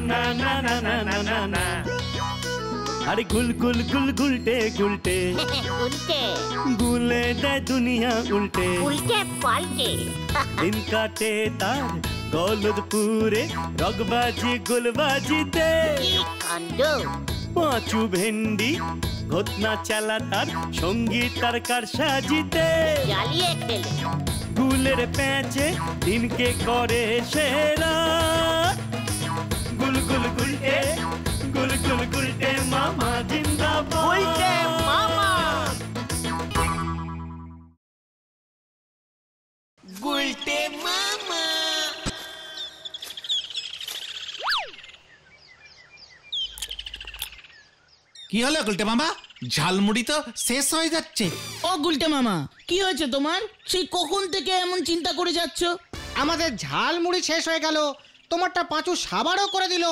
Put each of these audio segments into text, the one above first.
না না না না না না না। আরে গুল গুল গুল গুলটে গুলটে উল্টে গুলে দেয় দুনিয়া উল্টে উল্টে পাল্টে দিন কাটে তার গলদপুরে রগবাজি গুলবাজিতে কি কাণ্ড! পাঁচু ভেন্ডি ঘটনা চালা তার সঙ্গীত তার কার সাজিতে জ্বালিয়ে খেলে গুলের প্যাঁচে দিনকে করে সেরা গুল গুল গুলটে গুল গুল গুলটে মামা জিন্দাবাদ উল্টে মামা গুলটে মামা। কি হলো গুলটে মামা? ঝালমুড়ি তো শেষ হয়ে যাচ্ছে। ও গুলটে মামা, কি হয়েছে তোমার? সেই কখন থেকে এমন চিন্তা করে যাচ্ছ? আমাদের ঝালমুড়ি শেষ হয়ে গেল, তোমারটা পাঁচু সাবারও করে দিল,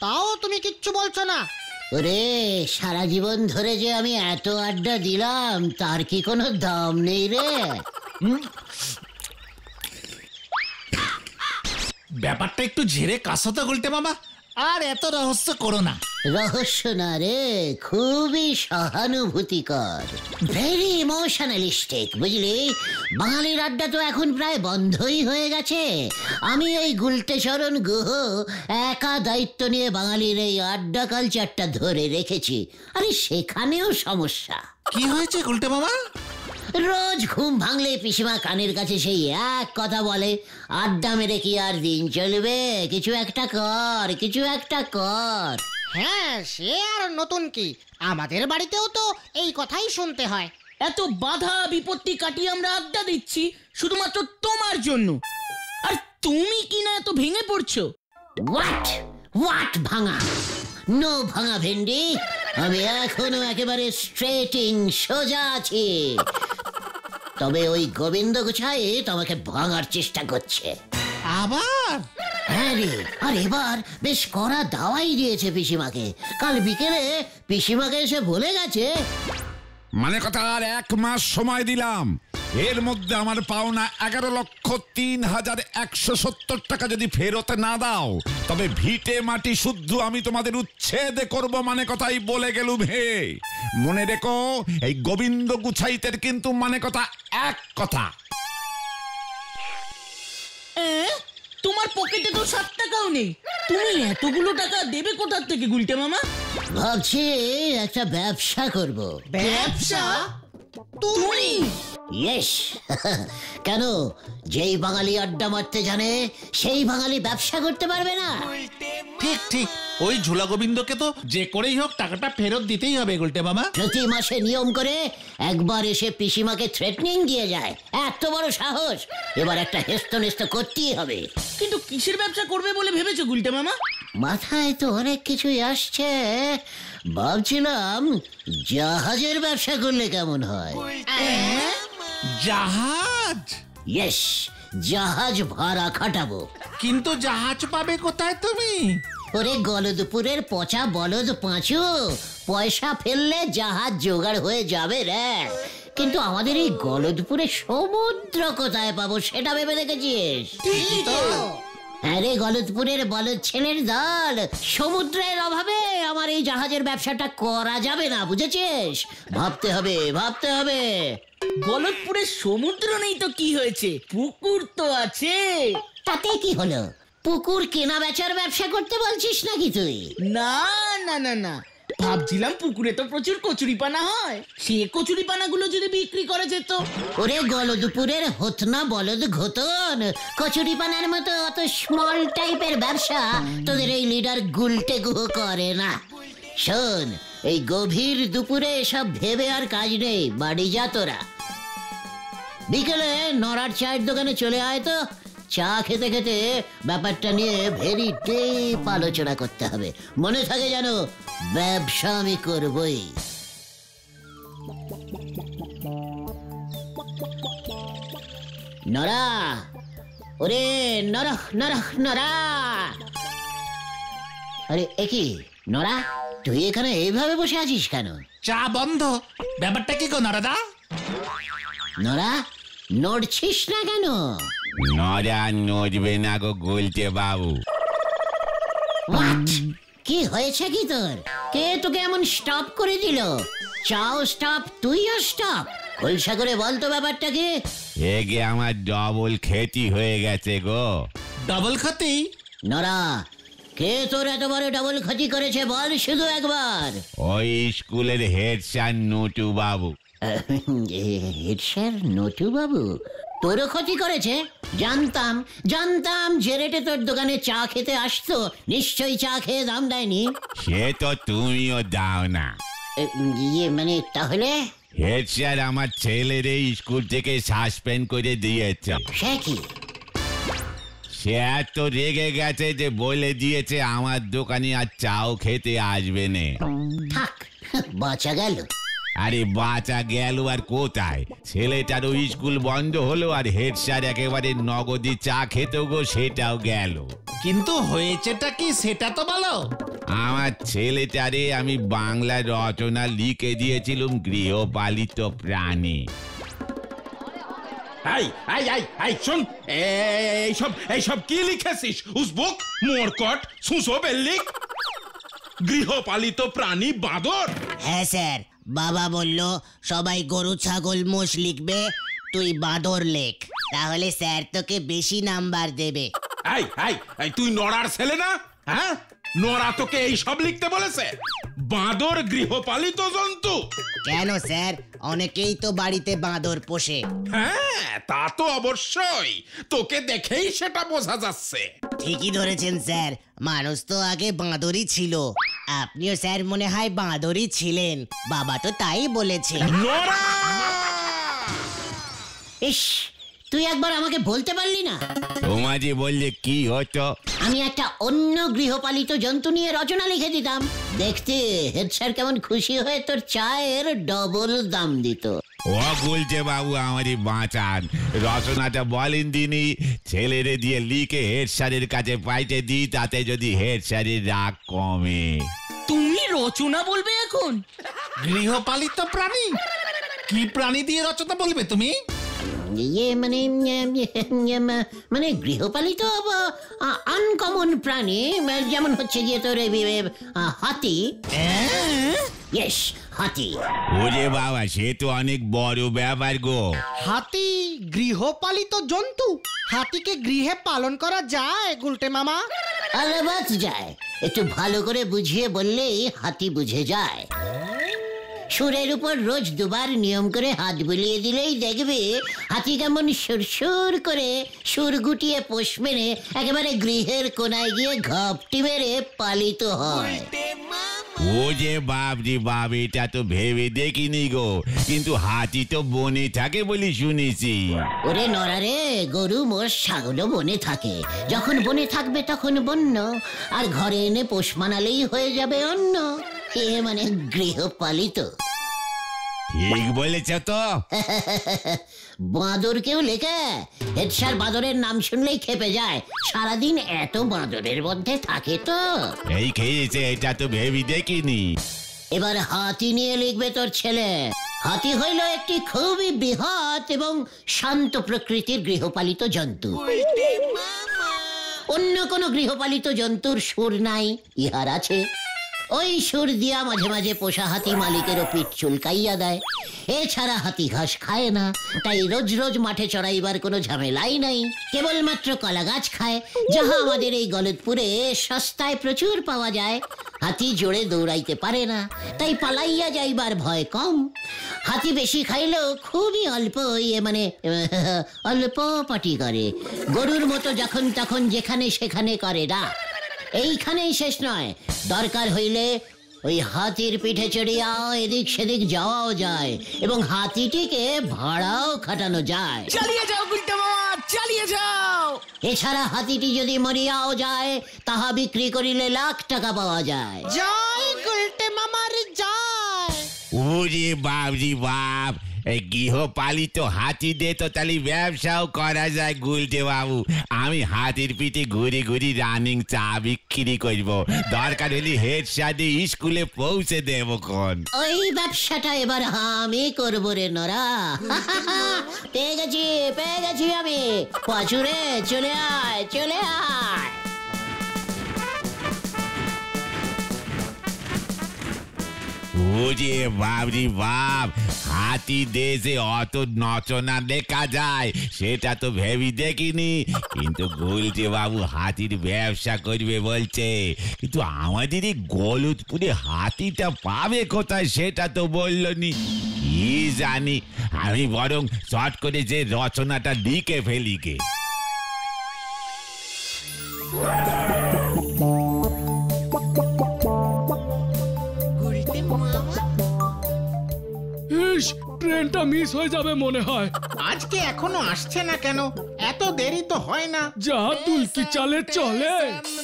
তাও তুমি কিচ্ছু বলছো না। ওরে সারা জীবন ধরে যে আমি এত আড্ডা দিলাম তার কি কোনো দাম নেই রে? ব্যাপারটা একটু ঝেড়ে কাশো তো গুলটে মামা, আর এত রহস্য করো না। রহস্য না রে, খুবই সহানুভূতিকর, ভেরি ইমোশনালিস্টিক, বুঝলি? বাঙালির আড্ডা তো এখন প্রায় বন্ধই হয়ে গেছে। আমি ওই গুলটেচরণ গুহ একা দায়িত্ব নিয়ে বাঙালির এই আড্ডা কালচারটা ধরে রেখেছি। আরে সেখানেও সমস্যা। কি হয়েছে গুলটে মামা? রোজ ঘুম ভাঙলে পিসিমা কানের কাছে সেই এক কথা বলে, আড্ডা মেরে কি আর দিন চলবে? কিছু একটা কর, কিছু একটা কর। হ্যাঁ, সে আর নতুন কি, আমাদের বাড়িতেও তো এই কথাই শুনতে হয়। এত বাধা বিপত্তি কাটিয়ে আমরা আড্ডা দিচ্ছি শুধুমাত্র তোমার জন্য, আর তুমি কি না এত ভেঙে পড়ছো? হোয়াট ভাঙা? নো ভাঙা ভেন্ডি, আমি এখনো একেবারে স্ট্রেটিং সোজা আছি। তবে ওই গোবিন্দ গুছাই তোমাকে ভাঙার চেষ্টা করছে আবার। হ্যাঁ রে, আর এবার বেশ কড়া দাওয়াই দিয়েছে পিসিমাকে। কাল বিকেলে পিসিমাকে এসে বলে গেছে, মানে কথা আর 1 মাস সময় দিলাম, এর মধ্যে আমার পাওনা 11,03,170 টাকা যদি ফেরত না দাও তবে ভিটে মাটি শুদ্ধ আমি তোমাদের উচ্ছেদ করব, মানে কথাই বলে গেলুম হে। মনে রেখো, এই গোবিন্দ গুছাইতের কিন্তু মানে কথা এক কথা। তোমার পকেটে তো 7 টাকাও নেই, তুমি এতগুলো টাকা দেবে কোথা থেকে গুলটে মামা? ভাবছি একটা ব্যবসা করব। ব্যবসা? তুমি? ইয়েস। কেন, যেই বাঙালি আড্ডা মারতে জানে সেই বাঙালি ব্যবসা করতে পারবে না? ঠিক ঠিক, ওই ঝোলা গোবিন্দকে তো যে করেই হোক টাকাটা ফেরত দিতেই হবে গুলটে মামা। প্রতি মাসে নিয়ম করে একবার এসে পিসিমাকে থ্রেটনিং দিয়ে যায়, এত বড় সাহস! এবার একটা হেস্তনেস্ত করতেই হবে। কিন্তু কিসের ব্যবসা করবে বলে ভেবেছো গুলটে মামা? মাথায় তো অনেক কিছুই আসছে, ভাবছিলাম জাহাজের ব্যবসা করলে কেমন হয়। জাহাজ? ইয়েস, জাহাজ ভাড়া খাটাবো। কিন্তু জাহাজ পাবে কোথায় তুমি? ওরে গলদপুরের পচা বলদ পাঁচু, পয়সা ফেললে জাহাজ জোগাড় হয়ে যাবে রে। কিন্তু আমাদের এই গলদপুরে সমুদ্র কোথায় পাবো সেটা ভেবে দেখেছিস? ঠিকই তো। আরে গলদপুরের বলদ ছেলের দল, সমুদ্রের অভাবে আমার এই জাহাজের ব্যবসাটা করা যাবে না, বুঝেছিস? ভাবতে হবে, ভাবতে হবে। গলতপুরে সমুদ্র নেই তো কি হয়েছে, পুকুর তো আছে। তাতে কি হলো? পুকুর কেনা বেচার ব্যবসা করতে বলছিস নাকি তুই? না না না না, ভাবছিলাম পুকুরে তো প্রচুর কচুরিপানা হয়, সে কচুরিপানাগুলো যদি বিক্রি করা যেত। ওরে গলদপুরের হতনা বলদ ঘতন, কচুরিপানার মতো অত স্মল টাইপের ব্যবসা তোদের এই লিডার গুলটে গুহ করে না। শোন, এই গভীর দুপুরে এসব ভেবে আর কাজ নেই, বাড়ি যা তোরা। বিকেলে নড়ার চায়ের দোকানে চলে আয় তো, চা খেতে খেতে ব্যাপারটা নিয়ে ভেরি ডিপ আলোচনা করতে হবে। মনে থাকে যেন ব্যবসা আমি করবই। নরা, ওরে নরা নরা নরা! আরে একই নরা, তুই এখানে এইভাবে বসে আছিস কেন? চা বন্ধ। ব্যাপারটা কি গো নরাদা? নরা, নড়ছিস না কেন? নড়া নড়বে না গো গুলটে বাবু, What? কি হয়েছে কি তোর? কে তোকে এমন স্টপ করে দিল? চাও স্টপ, তুইও স্টপ। খোলসা করে বল তো ব্যাপারটা কি? এগে আমার ডবল ক্ষতি হয়ে গেছে গো। ডাবল ক্ষতি? নরা, কে তোর এত বড় ডাবল ক্ষতি করেছে বল শুধু একবার। ওই স্কুলের হেড স্যার নটু বাবু। হেড স্যার নটু বাবু তোরও ক্ষতি করেছে? জানতাম যে রেটে তোর দোকানে চা খেতে আসতো নিশ্চয়ই চা খেয়ে দাম দেয়নি। সে তো তুমিও দাও না। মানে তাহলে? হেড স্যার আমার ছেলের এই স্কুল থেকে সাসপেন্ড করে দিয়েছে। সে কি? সে এত রেগে গেছে যে বলে দিয়েছে আমার দোকানে আর চাও খেতে আসবে না। থাক, বাঁচা গেল। আরে বাঁচা গেল আর কোথায়, ছেলেটারও স্কুল বন্ধ হলো আর হেড স্যার একেবারে নগদি চা খেতেও গো সেটাও গেল। কিন্তু হয়েছেটা কি সেটা তো বলো। আমার ছেলেটারে আমি বাংলা রচনা লিখে দিয়েছিলাম গৃহপালিত প্রাণী। শোন, এইসব কি লিখেছিস? উসবুক, মোরকট, সুসো বেল্লিক, গৃহপালিত প্রাণী বাঁদর। হ্যাঁ স্যার, বাবা বলল সবাই গরু ছাগল মোষ লিখবে, তুই বাঁদর লেখ, তাহলে স্যার তোকে বেশি নাম্বার দেবে। তুই নড়ার ছেলে না? হ্যাঁ, নড়া তোকে এই সব লিখতে বলেছে? বাঁদর গৃহপালিত জন্তু। কেন স্যার, অনেকেই তো বাড়িতে বাঁদর পোষে। হ্যাঁ, তা তো অবশ্যই, তোকে দেখেই সেটা বোঝা যাচ্ছে। ঠিকই ধরেছেন স্যার, মানুষ তো আগে বাঁদরই ছিল। আপনিও স্যার মনে হয় বাঁদরই ছিলেন, বাবা তো তাই বলেছে। নড়া! ইস, তুই একবার আমাকে বলতে পারলি না? তোমাকে বললে কি হতো? আমি একটা অন্য গৃহপালিত জন্তু নিয়ে রচনা লিখে দিতাম, দেখতে হেড স্যার কেমন খুশি হয়ে তোর চায়ের ডবল দাম দিত। ও বলছে বাবু আমারই বাঁচান, রচনাটা বলেন দিনি, ছেলেরে দিয়ে লিখে হেড স্যারের কাছে পাইতে দিই, তাতে যদি হেড স্যারের রাগ কমে। তুমি রচনা বলবে এখন? গৃহপালিত প্রাণী? কি প্রাণী দিয়ে রচনা বলবে তুমি? মানে গৃহপালিত আনকমন প্রাণী, যেমন হচ্ছে গিয়ে তোর হাতি। ইয়েস, হাতি। ওরে বাবা, সে তো অনেক বড় ব্যাপার গো। হাতি গৃহপালিত জন্তু? হাতিকে গৃহে পালন করা যায় গুলটে মামা? আরে বাদ যায়, একটু ভালো করে বুঝিয়ে বললেই হাতি বুঝে যায়। সুরের উপর রোজ দুবার নিয়ম করে হাত বুলিয়ে দিলেই দেখবে হাতি কেমন সুরসুর করে সুর গুটিয়ে পোষ মেরে একেবারে গৃহের কোনায় গিয়ে ঘপটি মেরে পালিত হয়। ও যে বাপজি বাপ, এটা তো ভেবে দেখিনি গো, কিন্তু হাতি তো বনে থাকে বলি শুনেছি। ওরে নরারে, গরু মোষ ছাগলও বনে থাকে, যখন বনে থাকবে তখন বন্য, আর ঘরে এনে পোষ মানালেই হয়ে যাবে অন্য। এ মানে গৃহপালিত। ঠিক বলেছ তো। বাঁদর কেউ লেখে? হেড স্যার বাঁদরের নাম শুনলেই খেপে যায়, সারাদিন এত বাঁদরের মধ্যে থাকে তো। এই খেয়েছে, এটা তো ভেবে দেখিনি। এবার হাতি নিয়ে লিখবে তোর ছেলে। হাতি হইল একটি খুবই বৃহৎ এবং শান্ত প্রকৃতির গৃহপালিত জন্তু। অন্য কোনো গৃহপালিত জন্তুর সুর নাই, ইহার আছে। ওই সুর দিয়া মাঝে মাঝে পোষা হাতি মালিকেরও পিঠ চুলকাইয়া দেয়। এছাড়া হাতি ঘাস খায় না, তাই রোজ রোজ মাঠে চড়াইবার কোনো ঝামেলাই নাই। কেবলমাত্র কলা গাছ খায়, যাহা আমাদের এই গলতপুরে সস্তায় প্রচুর পাওয়া যায়। হাতি জোরে দৌড়াইতে পারে না, তাই পালাইয়া যাইবার ভয় কম। হাতি বেশি খাইলেও খুবই অল্প, মানে অল্প পাটি করে। গরুর মতো যখন তখন যেখানে সেখানে করে না। এইখানেই শেষ নয়, দরকার হইলে ওই হাতির পিঠে চড়িয়া এদিক সেদিক যাওয়াও যায় এবং হাতিটিকে ভাড়াও খাটানো যায়। চালিয়ে যাও গুলটে মামা, চালিয়ে যাও। এছাড়া হাতিটি যদি মরিয়াও যায়, তাহা বিক্রি করিলে লাখ টাকা পাওয়া যায়। জয় গুলটে মামার জয়। ওরে বাপজি বাপ, এই গৃহপালিত হাতি দিয়ে তো তাহলে ব্যবসাও করা যায় গুলটে বাবু। আমি হাতির পিঠে ঘুরি ঘুরি রানিং চা বিক্রি করব, দরকার হলে হেড স্যার স্কুলে পৌঁছে দেবো কোন। ওই ব্যবসাটা এবার আমি করবো রে নরা। পেয়ে গেছি আমি। পাঁচুরে চলে আয়, চলে আয়। ওরে বাবরি বাপ, হাতি দেশে অত নচনা দেখা যায় সেটা তো ভেবে দেখিনি, কিন্তু গুলটে বাবু হাতির ব্যবসা করবে বলছে, কিন্তু আমাদের এই গলতপুরে হাতিটা পাবে কোথায় সেটা তো বললনি। কি জানি, আমি বরং চট করে যে রচনাটা লিখে ফেলি গে। ট্রেনটা মিস হয়ে যাবে মনে হয়। আজকে এখনো আসছে না কেন? এত দেরি তো হয় না। যা তুলকি চালে চলে।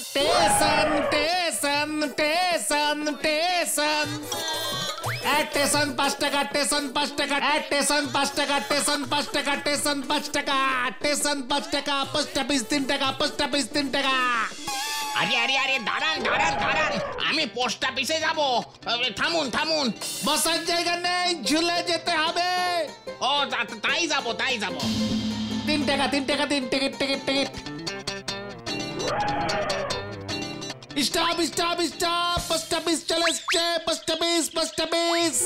Station station station station, station 5 টাকা, স্টেশন 5 টাকা, স্টেশন 5 টাকা, স্টেশন 5 টাকা, স্টেশন 5 টাকা, স্টেশন 5 টাকা, পোস্ট অফিস 3 টাকা, পোস্ট অফিস 3 টাকা। আরে আরে আরে দাঁড়ান দাঁড়ান দাঁড়ান, আমি পোস্ট অফিসে যাব। থামুন থামুন। বসার জায়গা নেই, ঝুলে যেতে হবে। ও তাই যাব তাই যাব। 3 টাকা 3 টাকা 3 ticket ticket ticket. Stop stop stop, post office চলে এসছে, পোস্ট অফিস পোস্ট অফিস।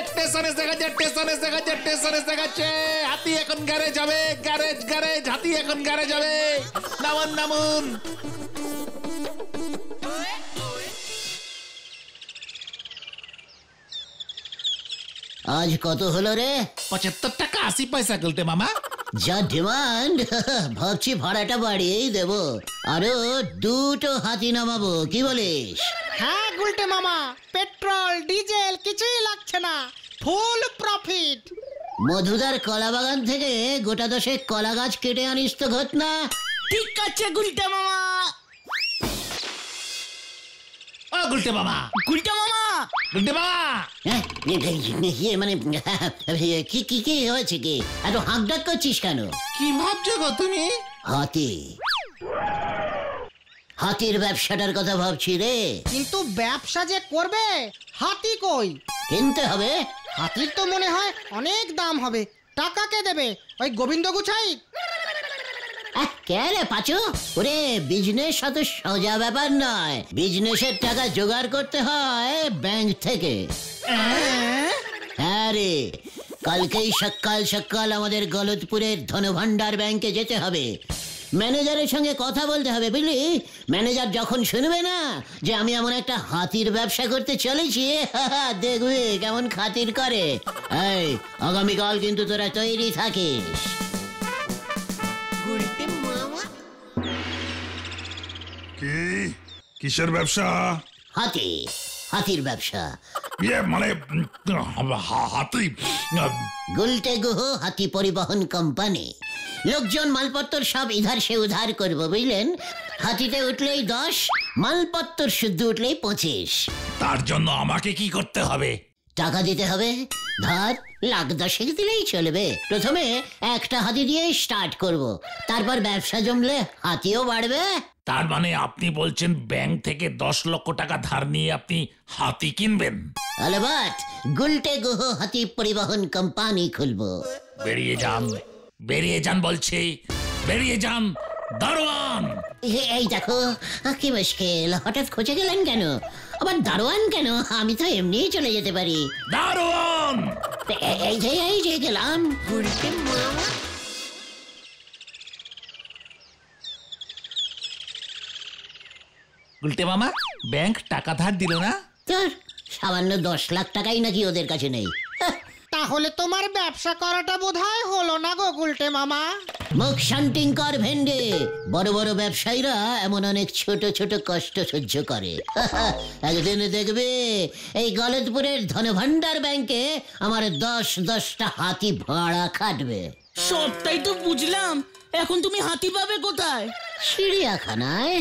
স্টেশনে দেখা যায়, স্টেশনে দেখা যায়, স্টেশনে দেখাচ্ছে। হাতি এখন গ্যারেজ যাবে, গ্যারেজ গ্যারেজ, হাতি এখন গ্যারেজ যাবে। নামুন নামুন। আজ কত হলো রে? 75 টাকা 80 পয়সা গুলটে মামা। যা ডিমান্ড, ভাবছি ভাড়াটা বাড়িয়েই দেবো। আরো 2টো হাতি নামাবো, কি বলিস? হ্যাঁ গুলটে মামা, পেট্রোল ডিজেল কিছুই লাগছে না, ফুল প্রফিট। মধুদার কলা বাগান থেকে গোটা 10 কলা গাছ কেটে আনিস তো ঘটনা। ঠিক আছে গুলটা মামা। ও গুলটে মামা, গুলটা মামা, গুলটে মামা। মানে কি কি কি হয়েছে কি? এত হাঁক ডাক করছিস কেন? কি ভাবছো গো তুমি? হাতি, হাতির ব্যবসাটার কথা ভাবছি রে। কিন্তু ব্যবসা যে করবে, হাতি কই? কিনতে হবে। হাতির তো মনে হয় অনেক দাম হবে। টাকা কে দেবে? ওই গোবিন্দ গুছাই? কে রে পাচু? ওরে বিজনেস অত সোজা ব্যাপার নয়, বিজনেসের টাকা জোগাড় করতে হয় ব্যাংক থেকে। হ্যাঁ রে, কালকেই সকাল সকাল আমাদের গলতপুরের ধনভান্ডার ব্যাংকে যেতে হবে। ম্যানেজারের সঙ্গে কথা বলতে হবে, বুঝলি? ম্যানেজার যখন শুনবে না যে আমি এমন একটা হাতির ব্যবসা করতে চলেছি, দেখবে কেমন খাতির করে। এই আগামীকাল কিন্তু তোরা তৈরি থাকিস। কি কিসের ব্যবসা? হাতি, হাতির ব্যবসা। মানে হাতি? গুলটে গুহ হাতি পরিবহন কোম্পানি। লোকজন মালপত্র সব ইধার সে উধার করবো, বুঝলেন? হাতিতে উঠলেই 10, মালপত্র শুদ্ধ উঠলেই 25। তার জন্য আমাকে কি করতে হবে? টাকা দিতে হবে। ধর 1,10,000 দিলেই চলবে। প্রথমে একটা হাতি দিয়ে স্টার্ট করব, তারপর ব্যবসা জমলে হাতিও বাড়বে। তার মানে আপনি বলছেন ব্যাংক থেকে 10 লক্ষ টাকা ধার নিয়ে আপনি হাতি কিনবেন? আলবাত, গুলটে গুহ হাতি পরিবহন কোম্পানি খুলবো। বেরিয়ে যান, বেরিয়ে যান বলছি, বেরিয়ে যান। দারোয়ান! এই দেখো কি মুশকিল, হঠাৎ খোঁজে গেলেন কেন? আবার দারোয়ান কেন? আমি তো এমনিই চলে যেতে পারি। দারোয়ান! এই যে গেলাম। গুলটে মামা, ব্যাংক টাকা ধার দিল না? তোর সামান্য 10 লাখ টাকাই নাকি ওদের কাছে নেই। তাহলে তোমার ব্যবসা করাটা বোধহয় হলো না গো গুলটে মামা। মুখ শান্তিং কর ভেন্ডে। বড় বড় ব্যবসায়ীরা এমন অনেক ছোট ছোট কষ্ট সহ্য করে। একদিন দেখবে এই গলতপুরের ধনভান্ডার ব্যাংকে আমার 10টা হাতি ভাড়া খাটবে। সবটাই তো বুঝলাম, এখন তুমি হাতি পাবে কোথায়? চিড়িয়াখানায়।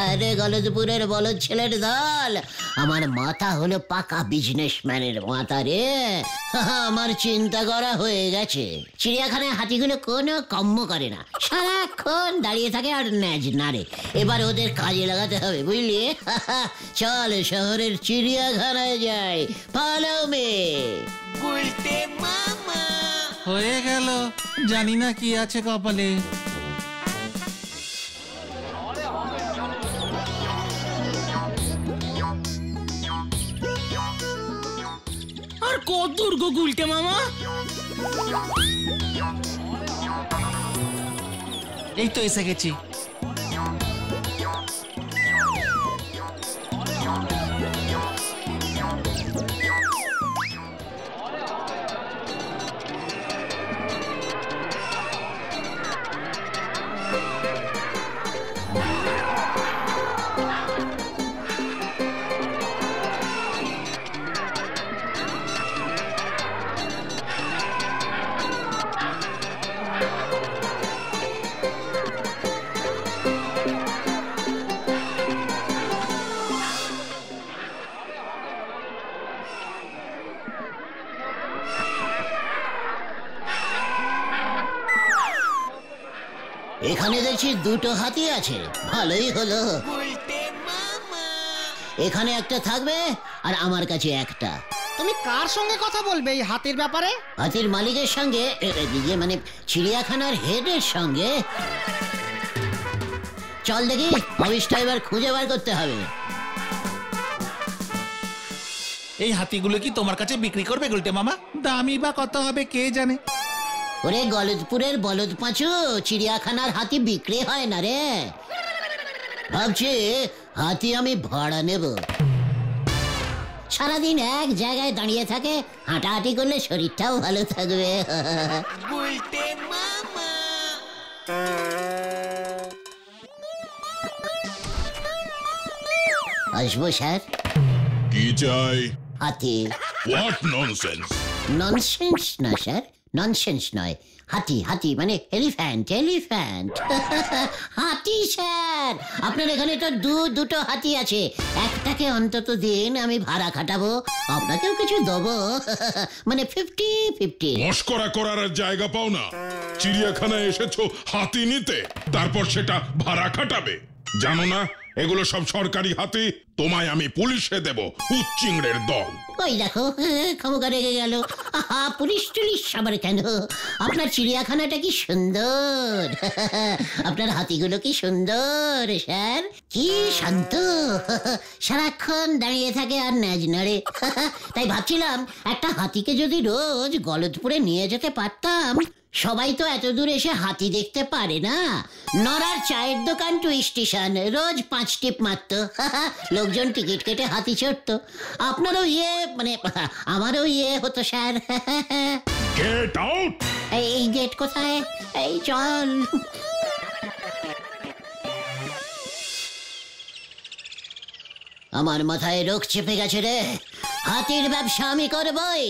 আরে গলতপুরের বলদ ছেলের দল, আমার মাথা হলো পাকা বিজনেসম্যানের মাথা রে। আমার চিন্তা করা হয়ে গেছে। চিড়িয়াখানায় হাতিগুলো কোনো কম্ম করে না, সারাক্ষণ দাঁড়িয়ে থাকে আর ন্যাজ নাড়ে। এবার ওদের কাজে লাগাতে হবে, বুঝলি? চল শহরের চিড়িয়াখানায় যাই। ফলো মে। হয়ে গেল, জানি না কি আছে কপালে। কত দূর গো গুলটে মামা? এই তো এসে গেছি। এখানে দেখছি দুটো হাতি আছে, ভালোই হলো। এখানে একটা থাকবে আর আমার কাছে একটা। তুমি কার সঙ্গে কথা বলবে এই হাতির ব্যাপারে? হাতির মালিকের সঙ্গে, মানে চিড়িয়াখানার হেডের সঙ্গে। চল দেখি, অফিসটা এবার খুঁজে বার করতে হবে। এই হাতিগুলো কি তোমার কাছে বিক্রি করবে গুলটে মামা? দামই বা কত হবে কে জানে। ওরে গলদপুরের বলদ পাঁচু, চিড়িয়াখানার হাতি বিক্রি হয় না রে। ভাবছি হাতি আমি ভাড়া নেব। সারাদিন এক জায়গায় দাঁড়িয়ে থাকে, হাঁটাহাঁটি করলে শরীরটাও ভালো থাকবে। আসবো স্যার? কি চাই? হাতি। What nonsense? ননসেন্স না স্যার, ননসেন্স নয়, হাতি। হাতি মানে এলিফ্যান্ট, এলিফ্যান্ট। হাতি স্যার, আপনার এখানে তো দুটো হাতি আছে, একটাকে অন্তত দিন, আমি ভাড়া খাটাবো, আপনাকেও কিছু দেবো। মানে 50-50। মস্করা করার জায়গা পাও না? চিড়িয়াখানায় এসেছো হাতি নিতে, তারপর সেটা ভাড়া খাটাবে? জানো না এগুলো সব সরকারি হাতি? তোমায় আমি পুলিশে দেব, উচ্চিংড়ের দল। ওই দেখো ক্ষমতা রেগে গেল। আহা, পুলিশ টুলিশ আবার কেন? আপনার চিড়িয়াখানাটা কি সুন্দর, আপনার হাতিগুলো কি সুন্দর স্যার, কি শান্ত, সারাক্ষণ দাঁড়িয়ে থাকে আর ন্যাজ নাড়ে। তাই ভাবছিলাম একটা হাতিকে যদি রোজ গলদপুরে নিয়ে যেতে পারতাম। সবাই তো এত দূর এসে হাতি দেখতে পারে না। নড়ার চায়ের দোকান টু স্টেশন, রোজ 5 টিপ মারতো, লোকজন টিকিট কেটে হাতি চড়তো। আপনারও মানে আমারও হতো স্যার। Get out. এই গেট কোথায়? এই চল। আমার মাথায় রোগ চেপে গেছে রে, হাতির ব্যবসা আমি করবই।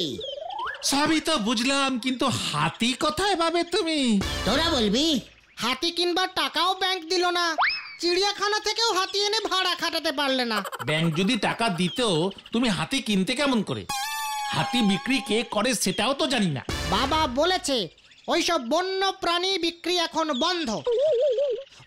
সবই তো বুঝলাম, কিন্তু হাতি কোথায় পাবে তুমি? তোরা বলবি। হাতি কিনবার টাকাও ব্যাংক দিল না, চিড়িয়াখানা থেকেও হাতি এনে ভাড়া খাটাতে পারলে না। ব্যাংক যদি টাকা দিত, তুমি হাতি কিনতে কেমন করে? হাতি বিক্রি কে করে সেটাও তো জানি না। বাবা বলেছে ওইসব বন্য প্রাণী বিক্রি এখন বন্ধ,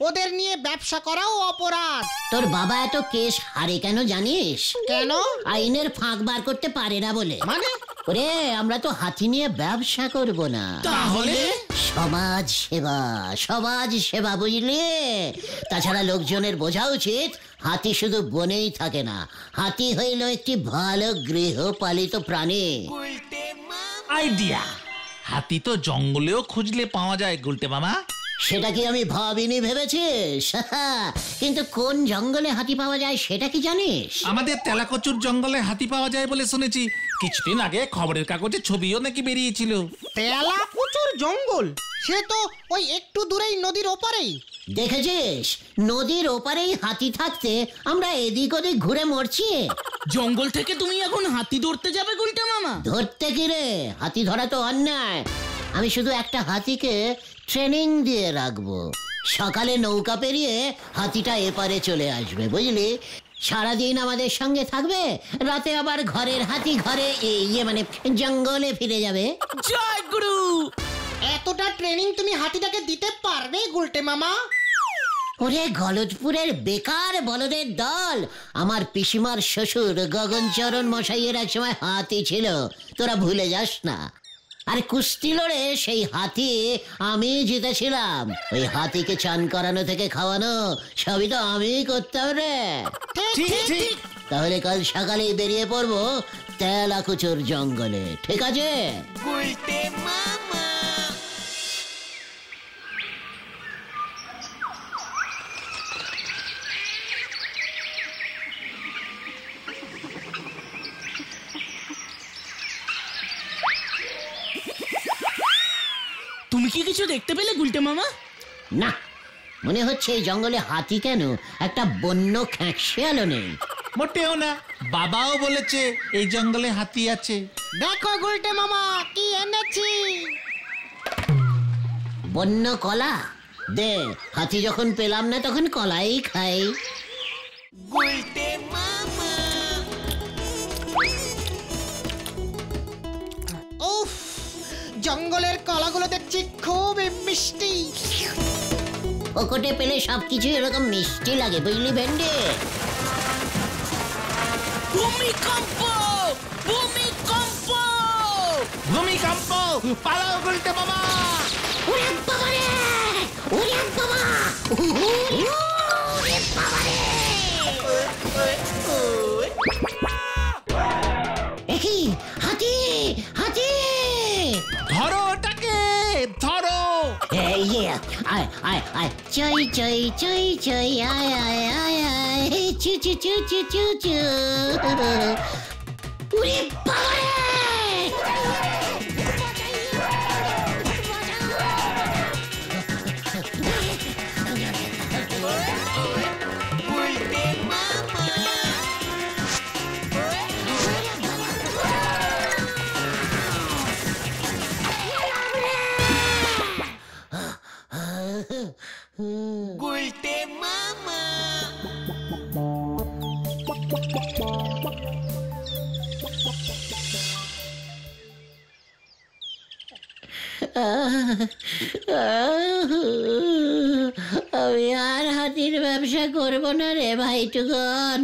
ওদের নিয়ে ব্যবসা করাও অপরাধ। তোর বাবা এত কেস হারে কেন জানিস? কেন? আইনের ফাঁক বার করতে পারে না বলে। মানে? ওরে, আমরা তো হাতি নিয়ে ব্যবসা করব না। তাহলে? সমাজ সেবা, সমাজ সেবা, বুঝলি? তাছাড়া লোকজনের বোঝা উচিত হাতি শুধু বনেই থাকে না, হাতি হইল একটি ভালো গৃহপালিত প্রাণী। আইডিয়া, হাতি তো জঙ্গলেও খুঁজলে পাওয়া যায় গুলটে মামা। সেটা কি আমি ভাবিনি ভেবেছিস? কিন্তু কোন জঙ্গলে হাতি পাওয়া যায় সেটা কি জানিস? আমাদের তেলাকচুর জঙ্গলে হাতি পাওয়া যায় বলে শুনেছি। কিছুদিন আগে খবরের কাগজে ছবিও নাকি বেরিয়েছিল। তেলাকুচুর জঙ্গল? সে তো ওই একটু দূরেই নদীর ওপারেই। দেখেছিস, নদীর ওপারেই হাতি থাকতে আমরা এদিক ওদিক ঘুরে মরছি। জঙ্গল থেকে তুমি এখন হাতি ধরতে যাবে গুলটে মামা? ধরতে কি রে, হাতি ধরা তো অন্যায়। আমি শুধু একটা হাতিকে ট্রেনিং দিয়ে রাখবো, সকালে নৌকা পেরিয়ে হাতিটা এপারে চলে আসবে, বুঝলি? সারাদিন আমাদের সঙ্গে থাকবে, রাতে আবার ঘরের হাতি ঘরে মানে জঙ্গলে ফিরে যাবে। জয় গুরু। এতটা ট্রেনিং তুমি হাতিটাকে দিতে পারবে গুলটে মামা? ওরে গলদপুরের বেকার বলদের দল, আমার পিসিমার শ্বশুর গগনচরণ মশাইয়ের এক সময় হাতি ছিল, তোরা ভুলে যাস না। আর কুস্তি লড়ে সেই হাতি আমি জিতেছিলাম। ওই হাতিকে চান করানো থেকে খাওয়ানো সবই তো আমি করতাম রে। তাহলে কাল সকালেই বেরিয়ে পড়বো তেলাকুচুর জঙ্গলে, ঠিক আছে? তুমি কি কিছু দেখতে পেলে গুলটে মামা? না, মনে হচ্ছে এই জঙ্গলে হাতি কেন, একটা বন্য খ্যাঁকশিয়ালও নেই। মোটেও না, বাবাও বলেছে এই জঙ্গলে হাতি আছে। দেখো গুলটে মামা কি এনেছি। বন্য কলা দে, হাতি যখন পেলাম না তখন কলাই খাই। উফ, জঙ্গলের কলাগুলো দেখছি খুব মিষ্টি। পকেটে পেলে সবকিছু এরকম মিষ্টি লাগে, বুঝলি ভেন্ডি? ভূমিকম্প! ভূমিকম্প! ভূমিকম্প! পালাও গুলটে মামা! ওরে বাবা রে! ওরে বাবা! ওরে বাবা রে! একি হাতি! হাতি! ধরো ওটাকে, ধরো! এই যে আয় আয় আয়, চই চই চই চই, আয় আয় আয় আয়, চু চু চু চু চু চু। ওরে বাবা রে! আমি আর হাতির ব্যবসা করব না রে ভাইটুগন।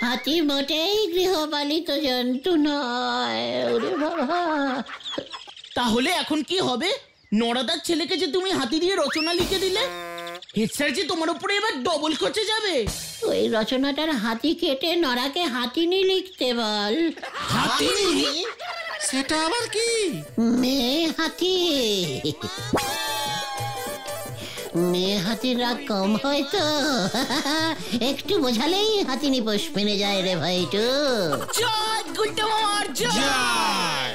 হাতি মোটেই গৃহপালিত জন্তু নয়। ওরে বাবা! তাহলে এখন কি হবে? নড়াদার ছেলেকে যে তুমি হাতি দিয়ে রচনা লিখে দিলে, হেড স্যার যে তোমার উপরে এবার ডবল খরচে যাবে। ওই রচনাটার হাতি কেটে নরাকে হাতিনি লিখতে বল। হাতিনি? সেটা আবার কি? মেয়ে হাতি। মেয়ে হাতির রাগ কম হয় তো, একটু বোঝালেই হাতিনি পোষ মেনে যায় রে ভাইটু। জয় গুলটে মামার জয়! জয়!